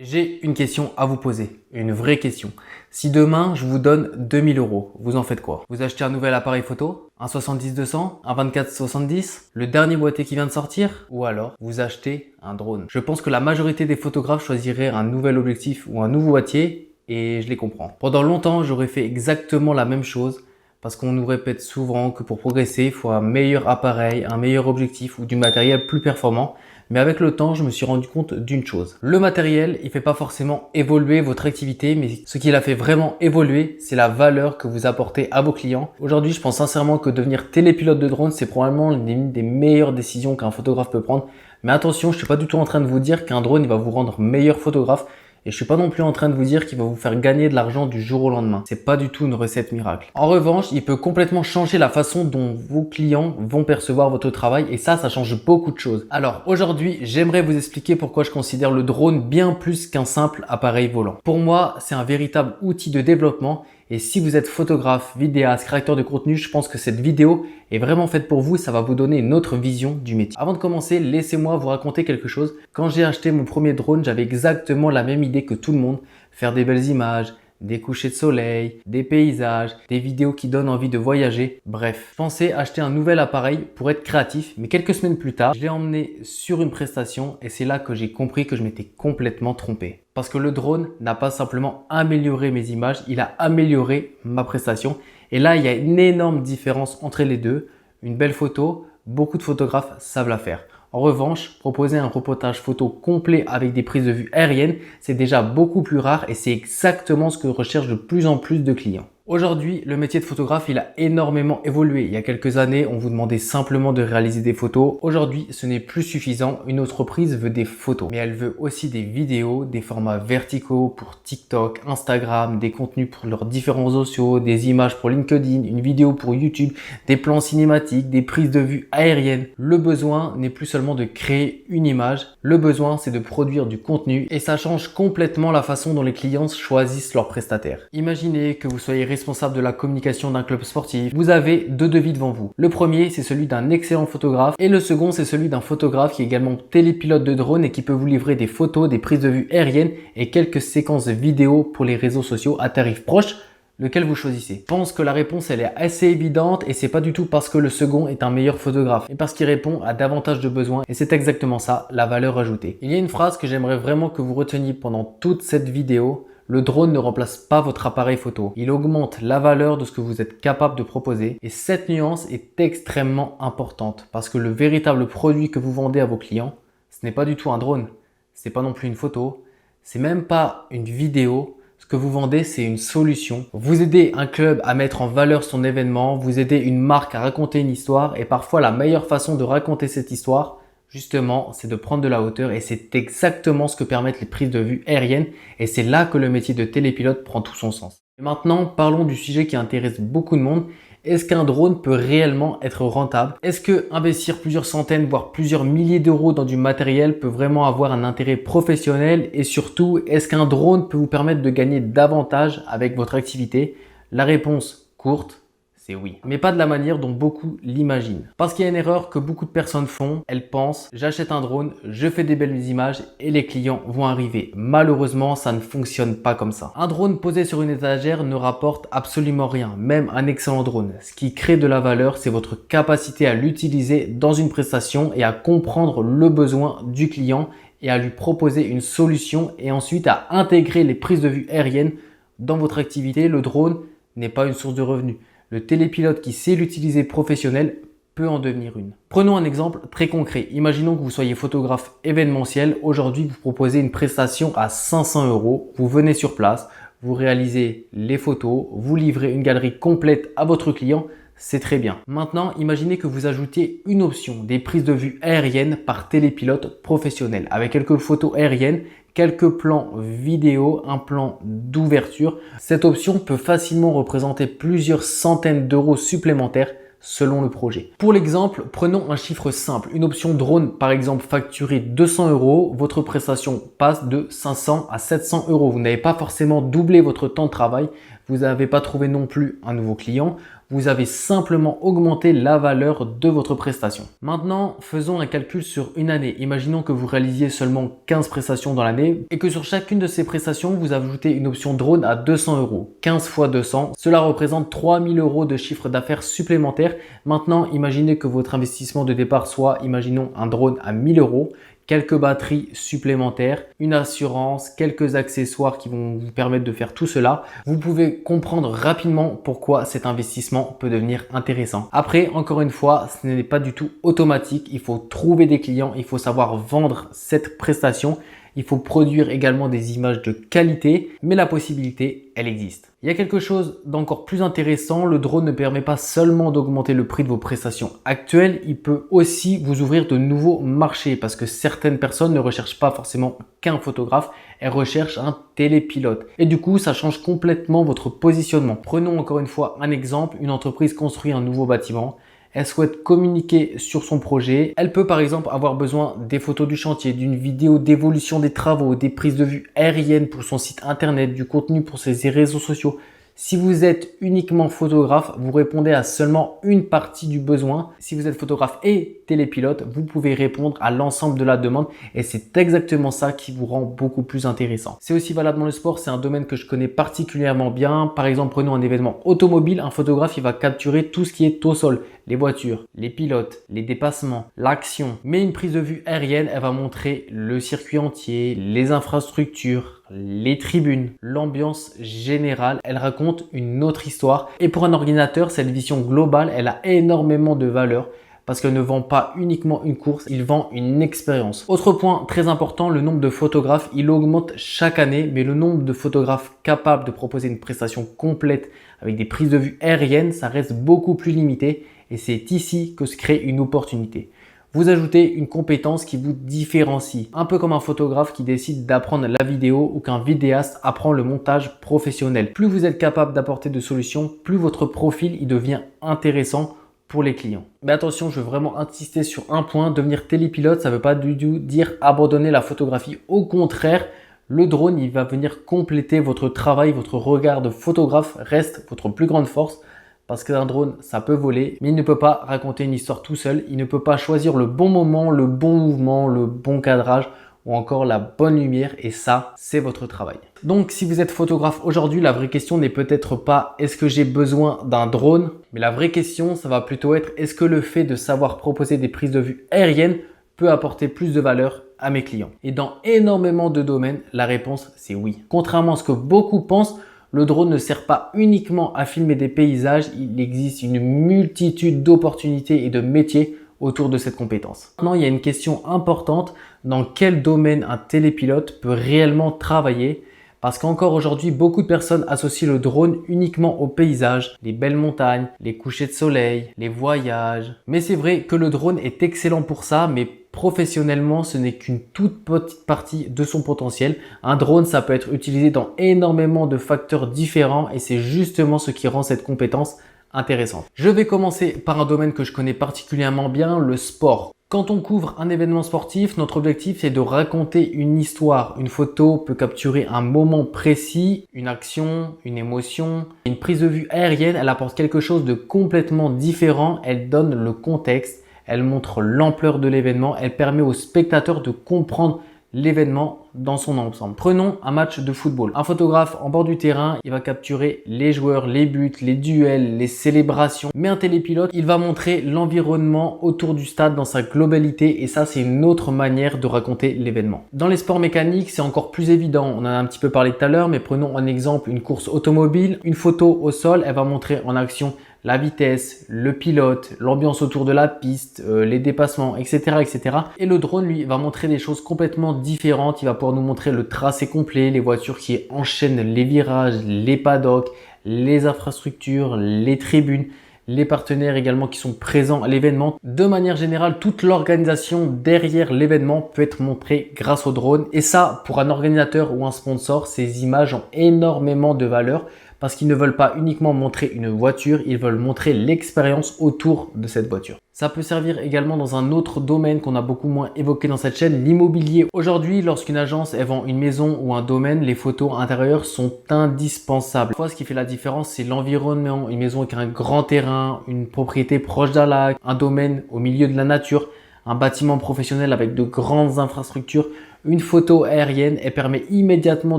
J'ai une question à vous poser, une vraie question. Si demain je vous donne 2000 euros, vous en faites quoi? Vous achetez un nouvel appareil photo? Un 70-200? Un 24-70? Le dernier boîtier qui vient de sortir? Ou alors vous achetez un drone? Je pense que la majorité des photographes choisiraient un nouvel objectif ou un nouveau boîtier et je les comprends. Pendant longtemps, j'aurais fait exactement la même chose parce qu'on nous répète souvent que pour progresser, il faut un meilleur appareil, un meilleur objectif ou du matériel plus performant. Mais avec le temps, je me suis rendu compte d'une chose. Le matériel, il fait pas forcément évoluer votre activité, mais ce qui l'a fait vraiment évoluer, c'est la valeur que vous apportez à vos clients. Aujourd'hui, je pense sincèrement que devenir télépilote de drone, c'est probablement l'une des meilleures décisions qu'un photographe peut prendre. Mais attention, je suis pas du tout en train de vous dire qu'un drone, il va vous rendre meilleur photographe. Et je suis pas non plus en train de vous dire qu'il va vous faire gagner de l'argent du jour au lendemain. C'est pas du tout une recette miracle. En revanche, il peut complètement changer la façon dont vos clients vont percevoir votre travail et ça change beaucoup de choses. Alors aujourd'hui, j'aimerais vous expliquer pourquoi je considère le drone bien plus qu'un simple appareil volant. Pour moi, c'est un véritable outil de développement. Et si vous êtes photographe, vidéaste, créateur de contenu, je pense que cette vidéo est vraiment faite pour vous et ça va vous donner une autre vision du métier. Avant de commencer, laissez-moi vous raconter quelque chose. Quand j'ai acheté mon premier drone, j'avais exactement la même idée que tout le monde. Faire des belles images, des couchers de soleil, des paysages, des vidéos qui donnent envie de voyager. Bref, je pensais acheter un nouvel appareil pour être créatif, mais quelques semaines plus tard, je l'ai emmené sur une prestation et c'est là que j'ai compris que je m'étais complètement trompé. Parce que le drone n'a pas simplement amélioré mes images, il a amélioré ma prestation. Et là, il y a une énorme différence entre les deux. Une belle photo, beaucoup de photographes savent la faire. En revanche, proposer un reportage photo complet avec des prises de vue aériennes, c'est déjà beaucoup plus rare et c'est exactement ce que recherchent de plus en plus de clients. Aujourd'hui, le métier de photographe, il a énormément évolué. Il y a quelques années, on vous demandait simplement de réaliser des photos. Aujourd'hui, ce n'est plus suffisant. Une entreprise veut des photos, mais elle veut aussi des vidéos, des formats verticaux pour TikTok, Instagram, des contenus pour leurs différents réseaux sociaux, des images pour LinkedIn, une vidéo pour YouTube, des plans cinématiques, des prises de vue aériennes. Le besoin n'est plus seulement de créer une image. Le besoin, c'est de produire du contenu et ça change complètement la façon dont les clients choisissent leurs prestataires. Imaginez que vous soyez responsable de la communication d'un club sportif, vous avez deux devis devant vous. Le premier, c'est celui d'un excellent photographe et le second, c'est celui d'un photographe qui est également télépilote de drone et qui peut vous livrer des photos, des prises de vue aériennes et quelques séquences vidéo pour les réseaux sociaux à tarif proche. Lequel vous choisissez? Je pense que la réponse elle est assez évidente et c'est pas du tout parce que le second est un meilleur photographe, mais parce qu'il répond à davantage de besoins et c'est exactement ça, la valeur ajoutée. Il y a une phrase que j'aimerais vraiment que vous reteniez pendant toute cette vidéo. Le drone ne remplace pas votre appareil photo. Il augmente la valeur de ce que vous êtes capable de proposer. Et cette nuance est extrêmement importante parce que le véritable produit que vous vendez à vos clients, ce n'est pas du tout un drone. C'est pas non plus une photo. C'est même pas une vidéo. Ce que vous vendez, c'est une solution. Vous aidez un club à mettre en valeur son événement. Vous aidez une marque à raconter une histoire. Et parfois, la meilleure façon de raconter cette histoire, justement, c'est de prendre de la hauteur et c'est exactement ce que permettent les prises de vue aériennes et c'est là que le métier de télépilote prend tout son sens. Et maintenant, parlons du sujet qui intéresse beaucoup de monde. Est-ce qu'un drone peut réellement être rentable? Est-ce que investir plusieurs centaines, voire plusieurs milliers d'euros dans du matériel peut vraiment avoir un intérêt professionnel? Et surtout, est-ce qu'un drone peut vous permettre de gagner davantage avec votre activité? La réponse courte, c'est oui, mais pas de la manière dont beaucoup l'imaginent. Parce qu'il y a une erreur que beaucoup de personnes font, elles pensent j'achète un drone, je fais des belles images et les clients vont arriver. Malheureusement, ça ne fonctionne pas comme ça. Un drone posé sur une étagère ne rapporte absolument rien, même un excellent drone. Ce qui crée de la valeur, c'est votre capacité à l'utiliser dans une prestation et à comprendre le besoin du client et à lui proposer une solution et ensuite à intégrer les prises de vue aériennes dans votre activité. Le drone n'est pas une source de revenus. Le télépilote qui sait l'utiliser professionnel peut en devenir une. Prenons un exemple très concret. Imaginons que vous soyez photographe événementiel. Aujourd'hui, vous proposez une prestation à 500 euros. Vous venez sur place, vous réalisez les photos, vous livrez une galerie complète à votre client. C'est très bien. Maintenant, imaginez que vous ajoutez une option, des prises de vue aériennes par télépilote professionnel avec quelques photos aériennes, quelques plans vidéo, un plan d'ouverture. Cette option peut facilement représenter plusieurs centaines d'euros supplémentaires selon le projet. Pour l'exemple, prenons un chiffre simple. Une option drone, par exemple, facturée 200 euros, votre prestation passe de 500 à 700 euros. Vous n'avez pas forcément doublé votre temps de travail. Vous n'avez pas trouvé non plus un nouveau client. vous avez simplement augmenté la valeur de votre prestation. Maintenant, faisons un calcul sur une année. Imaginons que vous réalisiez seulement 15 prestations dans l'année et que sur chacune de ces prestations, vous ajoutez une option drone à 200 €. 15 fois 200, cela représente 3000 € de chiffre d'affaires supplémentaire. Maintenant, imaginez que votre investissement de départ soit, imaginons, un drone à 1000 €. Quelques batteries supplémentaires, une assurance, quelques accessoires qui vont vous permettre de faire tout cela. Vous pouvez comprendre rapidement pourquoi cet investissement peut devenir intéressant. Après, encore une fois, ce n'est pas du tout automatique. Il faut trouver des clients, il faut savoir vendre cette prestation. Il faut produire également des images de qualité, mais la possibilité, elle existe. Il y a quelque chose d'encore plus intéressant, le drone ne permet pas seulement d'augmenter le prix de vos prestations actuelles, il peut aussi vous ouvrir de nouveaux marchés parce que certaines personnes ne recherchent pas forcément qu'un photographe, elles recherchent un télépilote. Et du coup, ça change complètement votre positionnement. Prenons encore une fois un exemple, une entreprise construit un nouveau bâtiment. Elle souhaite communiquer sur son projet. Elle peut par exemple avoir besoin des photos du chantier, d'une vidéo d'évolution des travaux, des prises de vue aériennes pour son site internet, du contenu pour ses réseaux sociaux. Si vous êtes uniquement photographe, vous répondez à seulement une partie du besoin. Si vous êtes photographe et télépilote, vous pouvez répondre à l'ensemble de la demande et c'est exactement ça qui vous rend beaucoup plus intéressant. C'est aussi valable dans le sport, c'est un domaine que je connais particulièrement bien. Par exemple, prenons un événement automobile, un photographe il va capturer tout ce qui est au sol, les voitures, les pilotes, les dépassements, l'action. Mais une prise de vue aérienne, elle va montrer le circuit entier, les infrastructures, les tribunes, l'ambiance générale, elle raconte une autre histoire. Et pour un ordinateur, cette vision globale, elle a énormément de valeur parce qu'elle ne vend pas uniquement une course, il vend une expérience. Autre point très important, le nombre de photographes, il augmente chaque année, mais le nombre de photographes capables de proposer une prestation complète avec des prises de vue aériennes, ça reste beaucoup plus limité et c'est ici que se crée une opportunité. Vous ajoutez une compétence qui vous différencie, un peu comme un photographe qui décide d'apprendre la vidéo ou qu'un vidéaste apprend le montage professionnel. Plus vous êtes capable d'apporter de solutions, plus votre profil il devient intéressant pour les clients. Mais attention, je veux vraiment insister sur un point, devenir télépilote, ça ne veut pas du tout dire abandonner la photographie. Au contraire, le drone, il va venir compléter votre travail, votre regard de photographe reste votre plus grande force. Parce qu'un drone, ça peut voler, mais il ne peut pas raconter une histoire tout seul. Il ne peut pas choisir le bon moment, le bon mouvement, le bon cadrage ou encore la bonne lumière. Et ça, c'est votre travail. Donc, si vous êtes photographe aujourd'hui, la vraie question n'est peut-être pas est-ce que j'ai besoin d'un drone? Mais la vraie question, ça va plutôt être est-ce que le fait de savoir proposer des prises de vue aériennes peut apporter plus de valeur à mes clients? Et dans énormément de domaines, la réponse, c'est oui. Contrairement à ce que beaucoup pensent, le drone ne sert pas uniquement à filmer des paysages, il existe une multitude d'opportunités et de métiers autour de cette compétence. Maintenant, il y a une question importante, dans quel domaine un télépilote peut réellement travailler? Parce qu'encore aujourd'hui, beaucoup de personnes associent le drone uniquement aux paysages, les belles montagnes, les couchers de soleil, les voyages. Mais c'est vrai que le drone est excellent pour ça, mais professionnellement, ce n'est qu'une toute petite partie de son potentiel. Un drone, ça peut être utilisé dans énormément de facteurs différents et c'est justement ce qui rend cette compétence intéressante. Je vais commencer par un domaine que je connais particulièrement bien, le sport. Quand on couvre un événement sportif, notre objectif c'est de raconter une histoire. Une photo peut capturer un moment précis, une action, une émotion. Une prise de vue aérienne, elle apporte quelque chose de complètement différent. Elle donne le contexte, elle montre l'ampleur de l'événement, elle permet aux spectateurs de comprendre l'événement dans son ensemble. Prenons un match de football. Un photographe en bord du terrain, il va capturer les joueurs, les buts, les duels, les célébrations. Mais un télépilote, il va montrer l'environnement autour du stade dans sa globalité et ça, c'est une autre manière de raconter l'événement. Dans les sports mécaniques, c'est encore plus évident. On en a un petit peu parlé tout à l'heure, mais prenons un exemple, une course automobile. Une photo au sol, elle va montrer en action la vitesse, le pilote, l'ambiance autour de la piste, les dépassements, etc., etc. Et le drone, lui, va montrer des choses complètement différentes. Il va pouvoir nous montrer le tracé complet, les voitures qui enchaînent les virages, les paddocks, les infrastructures, les tribunes, les partenaires également qui sont présents à l'événement. De manière générale, toute l'organisation derrière l'événement peut être montrée grâce au drone. Et ça, pour un organisateur ou un sponsor, ces images ont énormément de valeur parce qu'ils ne veulent pas uniquement montrer une voiture, ils veulent montrer l'expérience autour de cette voiture. Ça peut servir également dans un autre domaine qu'on a beaucoup moins évoqué dans cette chaîne, l'immobilier. Aujourd'hui, lorsqu'une agence elle vend une maison ou un domaine, les photos intérieures sont indispensables. Parfois, ce qui fait la différence, c'est l'environnement. Une maison avec un grand terrain, une propriété proche d'un lac, un domaine au milieu de la nature, un bâtiment professionnel avec de grandes infrastructures. Une photo aérienne, elle permet immédiatement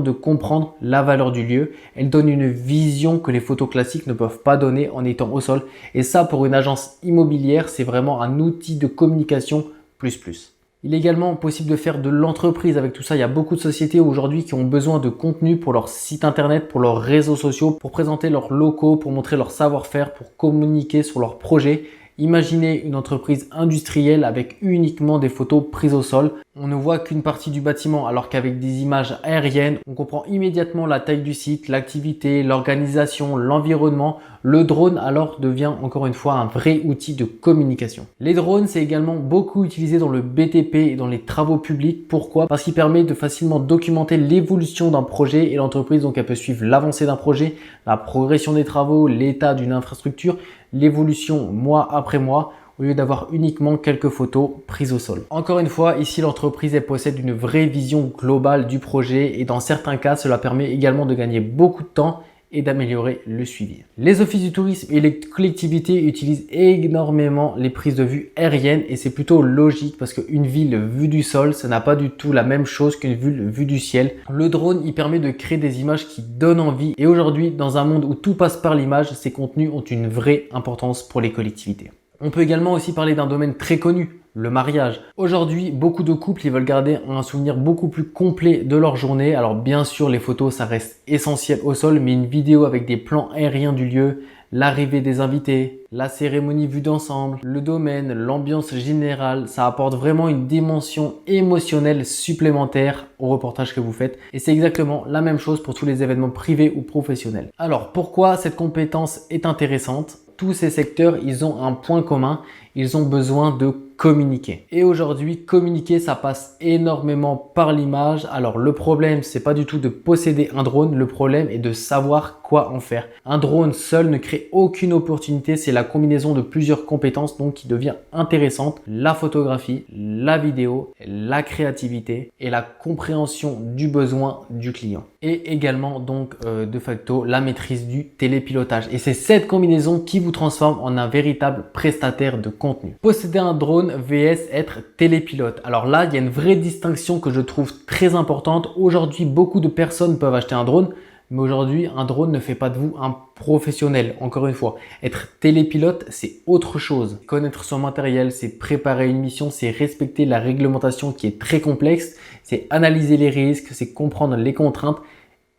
de comprendre la valeur du lieu. Elle donne une vision que les photos classiques ne peuvent pas donner en étant au sol. Et ça, pour une agence immobilière, c'est vraiment un outil de communication plus. Il est également possible de faire de l'entreprise avec tout ça. Il y a beaucoup de sociétés aujourd'hui qui ont besoin de contenu pour leur site internet, pour leurs réseaux sociaux, pour présenter leurs locaux, pour montrer leur savoir-faire, pour communiquer sur leurs projets. Imaginez une entreprise industrielle avec uniquement des photos prises au sol. On ne voit qu'une partie du bâtiment alors qu'avec des images aériennes, on comprend immédiatement la taille du site, l'activité, l'organisation, l'environnement. Le drone alors devient encore une fois un vrai outil de communication. Les drones, c'est également beaucoup utilisé dans le BTP et dans les travaux publics. Pourquoi? Parce qu'il permet de facilement documenter l'évolution d'un projet et l'entreprise donc elle peut suivre l'avancée d'un projet, la progression des travaux, l'état d'une infrastructure, l'évolution mois après mois, au lieu d'avoir uniquement quelques photos prises au sol. Encore une fois, ici l'entreprise elle possède une vraie vision globale du projet et dans certains cas, cela permet également de gagner beaucoup de temps et d'améliorer le suivi. Les offices du tourisme et les collectivités utilisent énormément les prises de vue aériennes et c'est plutôt logique parce qu'une ville vue du sol, ça n'a pas du tout la même chose qu'une ville vue du ciel. Le drone, il permet de créer des images qui donnent envie et aujourd'hui, dans un monde où tout passe par l'image, ces contenus ont une vraie importance pour les collectivités. On peut également aussi parler d'un domaine très connu, le mariage. Aujourd'hui, beaucoup de couples ils veulent garder un souvenir beaucoup plus complet de leur journée. Alors bien sûr, les photos, ça reste essentiel au sol, mais une vidéo avec des plans aériens du lieu, l'arrivée des invités, la cérémonie vue d'ensemble, le domaine, l'ambiance générale, ça apporte vraiment une dimension émotionnelle supplémentaire au reportage que vous faites. Et c'est exactement la même chose pour tous les événements privés ou professionnels. Alors pourquoi cette compétence est intéressante? Tous ces secteurs, ils ont un point commun, ils ont besoin de communiquer. Et aujourd'hui, communiquer, ça passe énormément par l'image. Alors le problème, c'est pas du tout de posséder un drone, le problème est de savoir quoi en faire. Un drone seul ne crée aucune opportunité, c'est la combinaison de plusieurs compétences donc qui devient intéressante. La photographie, la vidéo, la créativité et la compréhension du besoin du client. Et également donc de facto la maîtrise du télépilotage. Et c'est cette combinaison qui vous transforme en un véritable prestataire de contenu. Posséder un drone vs être télépilote. Alors là, il y a une vraie distinction que je trouve très importante. Aujourd'hui, beaucoup de personnes peuvent acheter un drone, mais aujourd'hui, un drone ne fait pas de vous un professionnel. Encore une fois, être télépilote, c'est autre chose. Connaître son matériel, c'est préparer une mission, c'est respecter la réglementation qui est très complexe, c'est analyser les risques, c'est comprendre les contraintes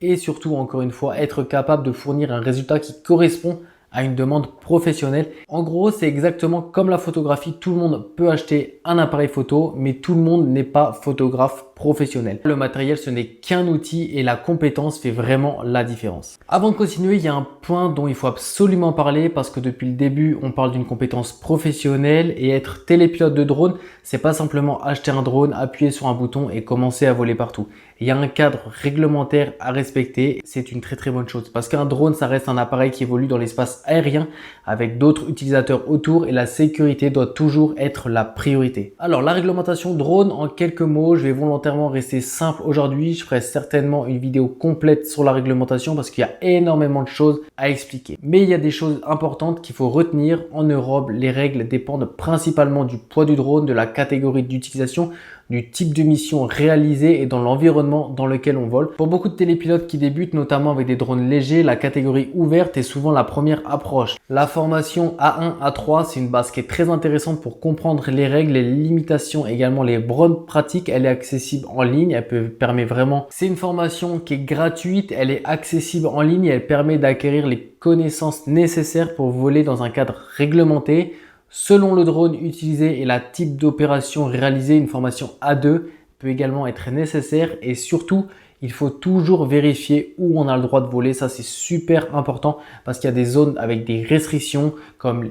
et surtout, encore une fois, être capable de fournir un résultat qui correspond à une demande professionnelle. En gros, c'est exactement comme la photographie. Tout le monde peut acheter un appareil photo, mais tout le monde n'est pas photographe professionnel. Le matériel, ce n'est qu'un outil et la compétence fait vraiment la différence. Avant de continuer, il y a un point dont il faut absolument parler parce que depuis le début, on parle d'une compétence professionnelle et être télépilote de drone, c'est pas simplement acheter un drone, appuyer sur un bouton et commencer à voler partout. Il y a un cadre réglementaire à respecter. C'est une très bonne chose parce qu'un drone, ça reste un appareil qui évolue dans l'espace aérien avec d'autres utilisateurs autour et la sécurité doit toujours être la priorité. Alors la réglementation drone en quelques mots, je vais volontairement rester simple aujourd'hui. Je ferai certainement une vidéo complète sur la réglementation parce qu'il y a énormément de choses à expliquer. Mais il y a des choses importantes qu'il faut retenir. En Europe, les règles dépendent principalement du poids du drone, de la catégorie d'utilisation, du type de mission réalisée et dans l'environnement dans lequel on vole. Pour beaucoup de télépilotes qui débutent, notamment avec des drones légers, la catégorie ouverte est souvent la première approche. La formation A1, A3, c'est une base qui est très intéressante pour comprendre les règles, les limitations, également les bonnes pratiques. Elle est accessible en ligne, permet vraiment. C'est une formation qui est gratuite, elle est accessible en ligne et elle permet d'acquérir les connaissances nécessaires pour voler dans un cadre réglementé. Selon le drone utilisé et la type d'opération réalisée, une formation A2 peut également être nécessaire et surtout, il faut toujours vérifier où on a le droit de voler. Ça, c'est super important parce qu'il y a des zones avec des restrictions comme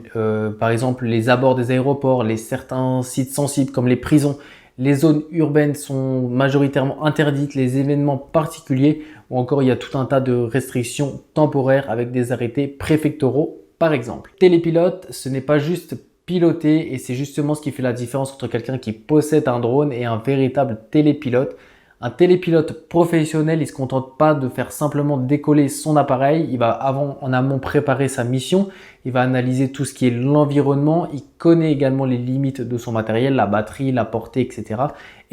par exemple les abords des aéroports, certains sites sensibles comme les prisons. Les zones urbaines sont majoritairement interdites, les événements particuliers ou encore il y a tout un tas de restrictions temporaires avec des arrêtés préfectoraux par exemple. Télépilote, ce n'est pas juste piloter et c'est justement ce qui fait la différence entre quelqu'un qui possède un drone et un véritable télépilote. Un télépilote professionnel, il ne se contente pas de faire simplement décoller son appareil. Il va en amont préparer sa mission. Il va analyser tout ce qui est l'environnement. Il connaît également les limites de son matériel, la batterie, la portée, etc.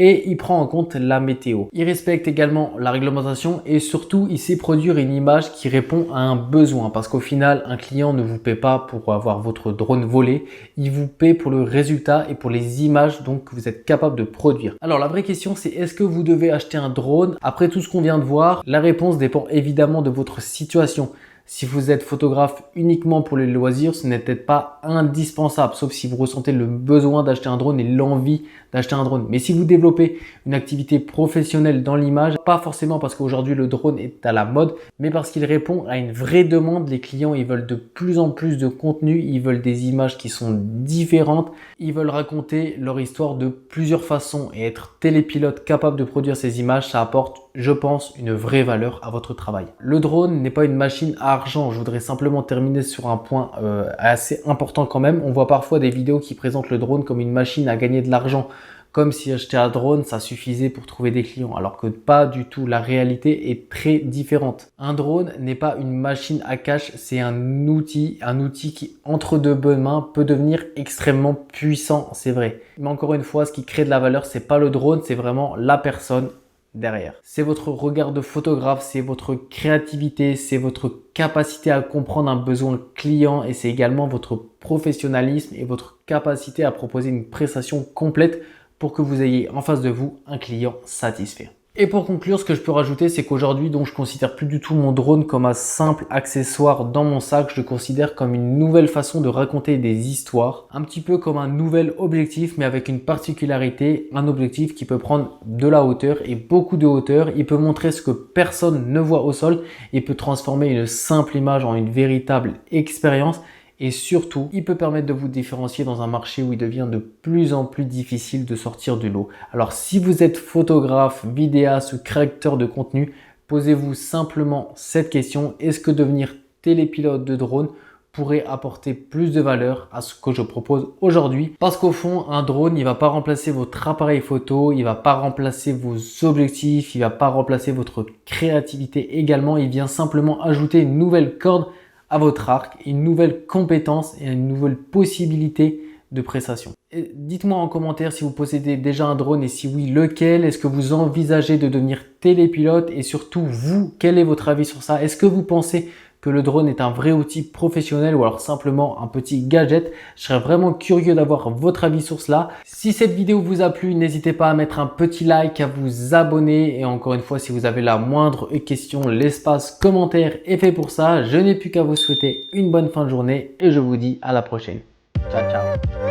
Et il prend en compte la météo. Il respecte également la réglementation et surtout, il sait produire une image qui répond à un besoin. Parce qu'au final, un client ne vous paie pas pour avoir votre drone volé. Il vous paie pour le résultat et pour les images donc, que vous êtes capable de produire. Alors, la vraie question, c'est est-ce que vous devez acheter un drone? Après tout ce qu'on vient de voir, la réponse dépend évidemment de votre situation. Si vous êtes photographe uniquement pour les loisirs, ce n'est peut-être pas indispensable, sauf si vous ressentez le besoin d'acheter un drone et l'envie d'acheter un drone. Mais si vous développez une activité professionnelle dans l'image, pas forcément parce qu'aujourd'hui le drone est à la mode, mais parce qu'il répond à une vraie demande. Les clients, ils veulent de plus en plus de contenu, ils veulent des images qui sont différentes, ils veulent raconter leur histoire de plusieurs façons et être télépilote capable de produire ces images, ça apporte, je pense, une vraie valeur à votre travail. Le drone n'est pas une machine à argent. Je voudrais simplement terminer sur un point assez important quand même. On voit parfois des vidéos qui présentent le drone comme une machine à gagner de l'argent, comme si acheter un drone, ça suffisait pour trouver des clients, alors que pas du tout. La réalité est très différente. Un drone n'est pas une machine à cash, c'est un outil qui, entre deux bonnes mains, peut devenir extrêmement puissant, c'est vrai. Mais encore une fois, ce qui crée de la valeur, c'est pas le drone, c'est vraiment la personne derrière. C'est votre regard de photographe, c'est votre créativité, c'est votre capacité à comprendre un besoin client et c'est également votre professionnalisme et votre capacité à proposer une prestation complète pour que vous ayez en face de vous un client satisfait. Et pour conclure, ce que je peux rajouter, c'est qu'aujourd'hui, donc, je considère plus du tout mon drone comme un simple accessoire dans mon sac. Je le considère comme une nouvelle façon de raconter des histoires, un petit peu comme un nouvel objectif, mais avec une particularité, un objectif qui peut prendre de la hauteur et beaucoup de hauteur. Il peut montrer ce que personne ne voit au sol. Il peut transformer une simple image en une véritable expérience. Et surtout, il peut permettre de vous différencier dans un marché où il devient de plus en plus difficile de sortir du lot. Alors si vous êtes photographe, vidéaste ou créateur de contenu, posez-vous simplement cette question. Est-ce que devenir télépilote de drone pourrait apporter plus de valeur à ce que je propose aujourd'hui? Parce qu'au fond, un drone, il ne va pas remplacer votre appareil photo, il ne va pas remplacer vos objectifs, il ne va pas remplacer votre créativité également. Il vient simplement ajouter une nouvelle corde à votre arc, une nouvelle compétence et une nouvelle possibilité de prestation. Dites-moi en commentaire si vous possédez déjà un drone et si oui, lequel. Est-ce que vous envisagez de devenir télépilote et surtout vous, quel est votre avis sur ça? Est-ce que vous pensez que le drone est un vrai outil professionnel ou alors simplement un petit gadget? Je serais vraiment curieux d'avoir votre avis sur cela. Si cette vidéo vous a plu, n'hésitez pas à mettre un petit like, à vous abonner et encore une fois, si vous avez la moindre question, l'espace commentaire est fait pour ça. Je n'ai plus qu'à vous souhaiter une bonne fin de journée et je vous dis à la prochaine. Ciao, ciao.